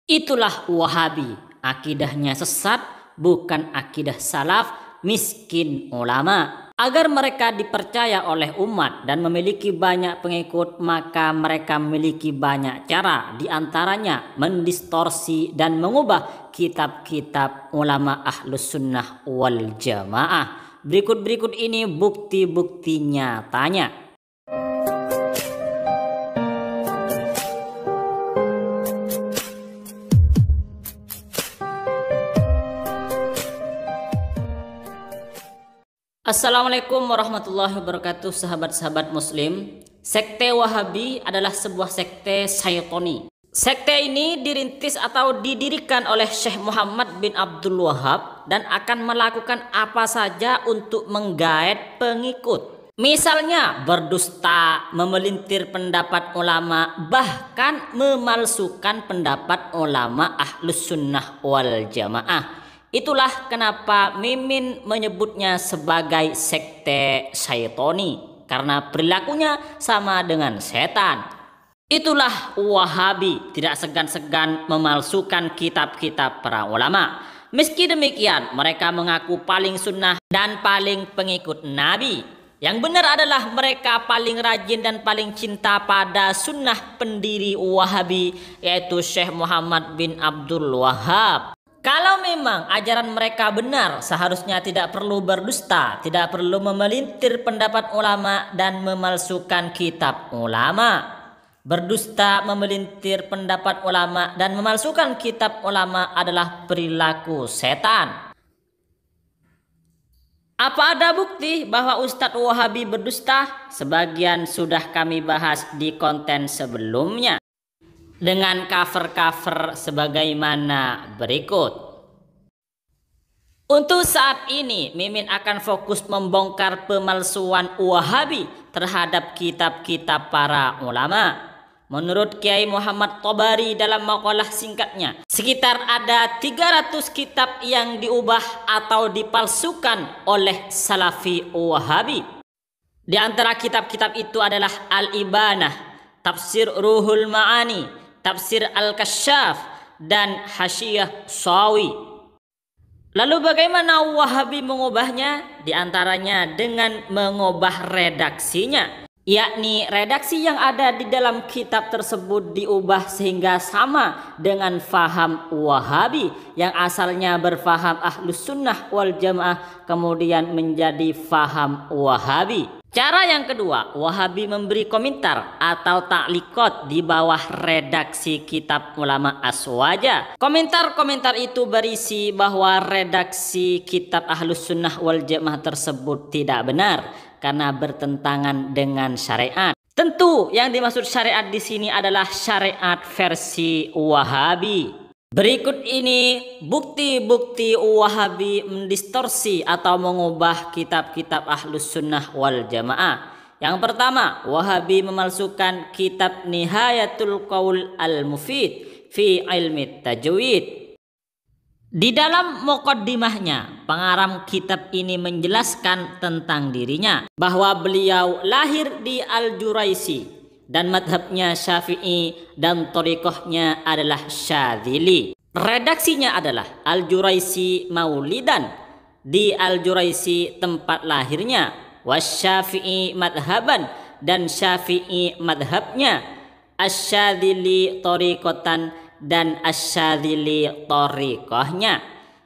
Itulah Wahabi, akidahnya sesat, bukan akidah salaf, miskin ulama. Agar mereka dipercaya oleh umat dan memiliki banyak pengikut, maka mereka memiliki banyak cara, diantaranya mendistorsi dan mengubah kitab-kitab ulama Ahlus Sunnah wal Jamaah. Berikut ini bukti-bukti nyatanya. Assalamualaikum warahmatullahi wabarakatuh, sahabat-sahabat muslim. Sekte Wahabi adalah sebuah sekte syaitoni. Sekte ini dirintis atau didirikan oleh Syekh Muhammad bin Abdul Wahab dan akan melakukan apa saja untuk menggaet pengikut. Misalnya berdusta, memelintir pendapat ulama, bahkan memalsukan pendapat ulama Ahlus Sunnah wal Jamaah. Itulah kenapa Mimin menyebutnya sebagai sekte syaitoni, karena perilakunya sama dengan setan. Itulah Wahabi, tidak segan-segan memalsukan kitab-kitab para ulama. Meski demikian, mereka mengaku paling sunnah dan paling pengikut Nabi. Yang benar adalah mereka paling rajin dan paling cinta pada sunnah pendiri Wahabi, yaitu Syekh Muhammad bin Abdul Wahab. Kalau memang ajaran mereka benar, seharusnya tidak perlu berdusta, tidak perlu memelintir pendapat ulama dan memalsukan kitab ulama. Berdusta, memelintir pendapat ulama dan memalsukan kitab ulama adalah perilaku setan. Apa ada bukti bahwa Ustadz Wahabi berdusta? Sebagian sudah kami bahas di konten sebelumnya dengan cover-cover sebagaimana berikut. Untuk saat ini, Mimin akan fokus membongkar pemalsuan Wahabi terhadap kitab-kitab para ulama. Menurut Kiai Muhammad Tobari dalam makalah singkatnya, sekitar ada 300 kitab yang diubah atau dipalsukan oleh Salafi Wahabi. Di antara kitab-kitab itu adalah Al-Ibanah, Tafsir Ruhul Ma'ani, Tafsir Al-Kasyaf, dan Hasyiyah Sawi. Lalu bagaimana Wahabi mengubahnya? Di antaranya dengan mengubah redaksinya, yakni redaksi yang ada di dalam kitab tersebut diubah sehingga sama dengan faham Wahabi yang asalnya berfaham Ahlus Sunnah wal Jamaah kemudian menjadi faham Wahabi. Cara yang kedua, Wahabi memberi komentar atau taklikot di bawah redaksi kitab ulama Aswaja. Komentar-komentar itu berisi bahwa redaksi kitab Ahlus Sunnah wal Jamaah tersebut tidak benar karena bertentangan dengan syariat. Tentu yang dimaksud syariat di sini adalah syariat versi Wahabi. Berikut ini bukti-bukti Wahabi mendistorsi atau mengubah kitab-kitab Ahlus Sunnah wal Jamaah. Yang pertama, Wahabi memalsukan kitab Nihayatul Qaul Al-Mufid fi Ilmi Tajwid. Di dalam muqaddimahnya, pengarang kitab ini menjelaskan tentang dirinya bahwa beliau lahir di Al-Juraisi dan madhabnya Syafi'i dan thariqahnya adalah Syadzili. Redaksinya adalah Al-Juraisi Maulidan, di Al-Juraisi tempat lahirnya, Wasyafi'i madhaban, dan Syafi'i madhabnya, Asyadzili thariqatan, dan Asyadzili thariqahnya.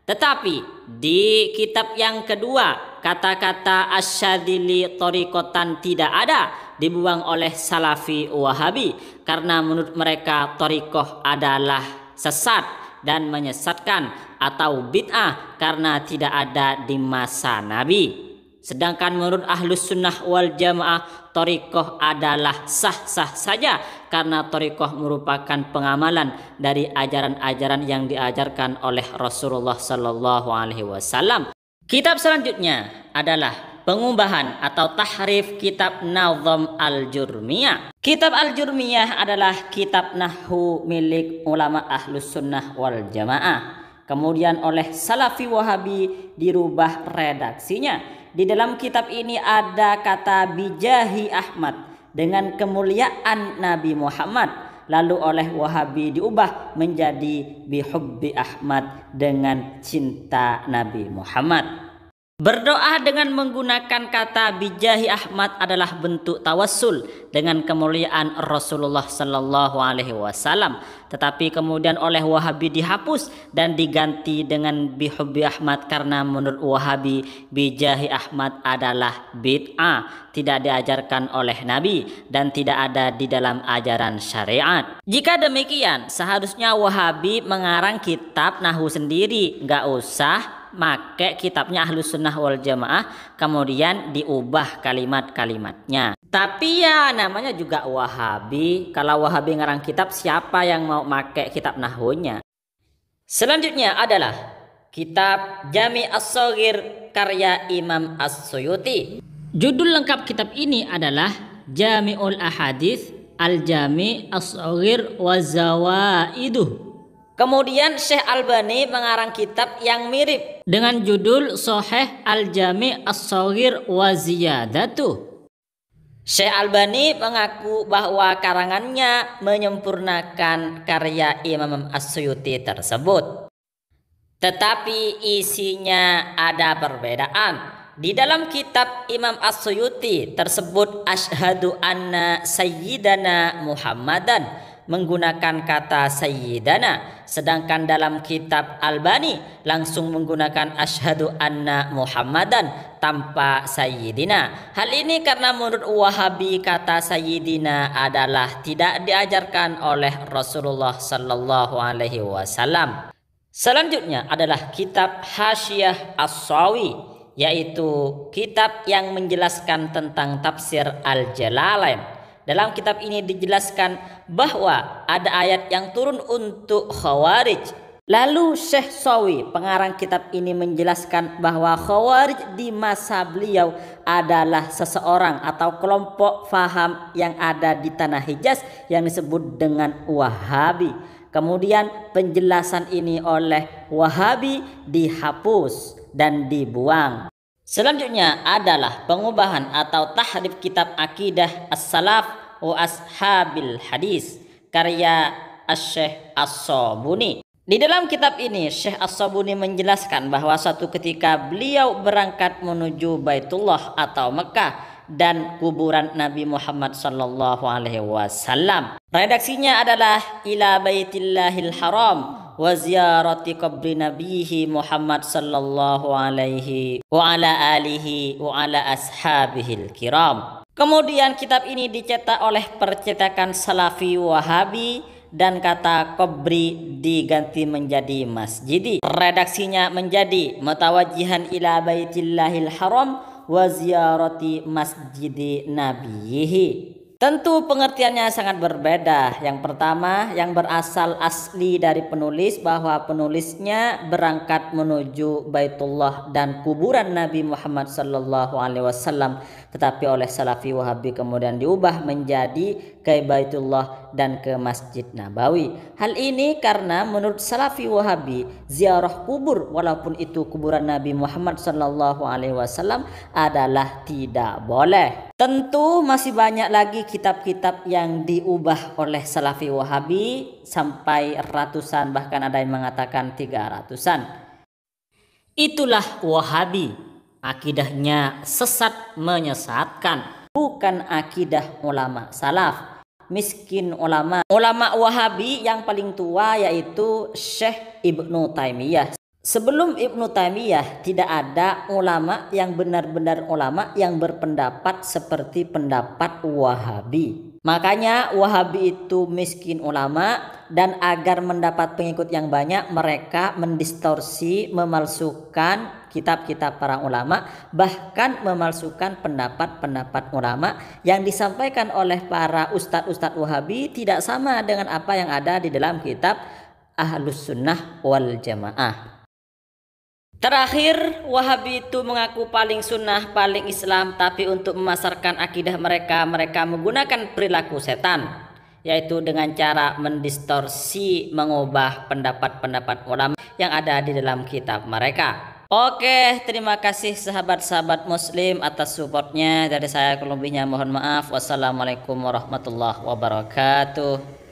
Tetapi di kitab yang kedua, kata-kata Asyadzili thariqatan tidak ada, dibuang oleh Salafi Wahabi karena menurut mereka thariqah adalah sesat dan menyesatkan atau bid'ah karena tidak ada di masa Nabi. Sedangkan menurut Ahlus Sunnah wal Jamaah, thariqah adalah sah-sah saja karena thariqah merupakan pengamalan dari ajaran-ajaran yang diajarkan oleh Rasulullah Sallallahu Alaihi Wasallam. Kitab selanjutnya adalah pengubahan atau tahrif kitab Nazm Al-Jurmiyah. Kitab Al-Jurmiyah adalah kitab nahwu milik ulama Ahlus Sunnah wal Jamaah. Kemudian oleh Salafi Wahabi dirubah redaksinya. Di dalam kitab ini ada kata bijahi Ahmad, dengan kemuliaan Nabi Muhammad. lalu oleh Wahabi diubah menjadi bihubbi Ahmad, dengan cinta Nabi Muhammad. Berdoa dengan menggunakan kata bijahi Ahmad adalah bentuk tawassul dengan kemuliaan Rasulullah sallallahu alaihi wasallam, tetapi kemudian oleh Wahabi dihapus dan diganti dengan bihubbi Ahmad karena menurut Wahabi bijahi Ahmad adalah bid'ah, tidak diajarkan oleh Nabi dan tidak ada di dalam ajaran syariat. Jika demikian, seharusnya Wahabi mengarang kitab nahwu sendiri, nggak usah make kitabnya Ahlus Sunnah wal Jamaah kemudian diubah kalimat-kalimatnya. Tapi ya namanya juga Wahabi, kalau Wahabi ngarang kitab siapa yang mau make kitab nahwunya? Selanjutnya adalah kitab Jami' As-Shaghir karya Imam As-Suyuti. Judul lengkap kitab ini adalah Jami'ul Ahadits Al-Jami' As-Shaghir wa Zawaiduh. Kemudian Syekh Albani mengarang kitab yang mirip dengan judul Sahih Al-Jami' As-Shaghir wa Ziyadatuh. Syekh Albani mengaku bahwa karangannya menyempurnakan karya Imam As-Suyuti tersebut. Tetapi isinya ada perbedaan. Di dalam kitab Imam As-Suyuti tersebut asyhadu anna sayyidana Muhammadan menggunakan kata sayyidana, sedangkan dalam kitab Albani langsung menggunakan asyhadu anna Muhammadan tanpa sayyidina. Hal ini karena menurut Wahabi kata sayyidina adalah tidak diajarkan oleh Rasulullah sallallahu alaihi wasallam. Selanjutnya adalah kitab Hasyiah As-Sawi, yaitu kitab yang menjelaskan tentang tafsir Al-Jalalain. Dalam kitab ini dijelaskan bahwa ada ayat yang turun untuk Khawarij. Lalu Syekh Sawi, pengarang kitab ini, menjelaskan bahwa Khawarij di masa beliau adalah seseorang atau kelompok faham yang ada di tanah Hijaz yang disebut dengan Wahabi. Kemudian penjelasan ini oleh Wahabi dihapus dan dibuang. Selanjutnya adalah pengubahan atau tahrif kitab Aqidah As-Salaf wa Ashabil Hadis karya Syekh As-Sabuni. Di dalam kitab ini Syekh As-Sabuni menjelaskan bahwa suatu ketika beliau berangkat menuju Baitullah atau Mekah dan kuburan Nabi Muhammad sallallahu alaihi wasallam. Redaksinya adalah ila Baitillahil Haram wa ziyarati qabri nabihi Muhammad sallallahu alaihi wa ala alihi wa ala ashabihil kiram. Kemudian kitab ini dicetak oleh percetakan Salafi Wahabi dan kata qabri diganti menjadi masjidi. Redaksinya menjadi mutawajjihan ila baitillahil haram wa ziyarati masjidi nabiyihi. Tentu pengertiannya sangat berbeda. Yang pertama, yang berasal asli dari penulis bahwa penulisnya berangkat menuju Baitullah dan kuburan Nabi Muhammad sallallahu alaihi wasallam, tetapi oleh Salafi Wahabi kemudian diubah menjadi ke Baitullah dan ke Masjid Nabawi. Hal ini karena menurut Salafi Wahabi ziarah kubur walaupun itu kuburan Nabi Muhammad sallallahu alaihi wasallam adalah tidak boleh. Tentu masih banyak lagi kitab-kitab yang diubah oleh Salafi Wahabi sampai ratusan, bahkan ada yang mengatakan 300-an. Itulah Wahabi, akidahnya sesat menyesatkan, bukan akidah ulama salaf. Miskin ulama Wahabi yang paling tua yaitu Syekh Ibnu Taimiyah. Sebelum Ibnu Taimiyah tidak ada ulama yang benar-benar ulama yang berpendapat seperti pendapat Wahabi. Makanya Wahabi itu miskin ulama, dan agar mendapat pengikut yang banyak mereka mendistorsi, memalsukan kitab-kitab para ulama, bahkan memalsukan pendapat-pendapat ulama yang disampaikan oleh para ustadz-ustadz Wahabi tidak sama dengan apa yang ada di dalam kitab Ahlus Sunnah wal Jamaah. Terakhir, Wahabi itu mengaku paling sunnah, paling Islam, tapi untuk memasarkan akidah mereka menggunakan perilaku setan, yaitu dengan cara mendistorsi, mengubah pendapat-pendapat ulama yang ada di dalam kitab mereka. Oke, terima kasih sahabat-sahabat muslim atas supportnya. Dari saya, kelebihnya mohon maaf. Wassalamualaikum warahmatullahi wabarakatuh.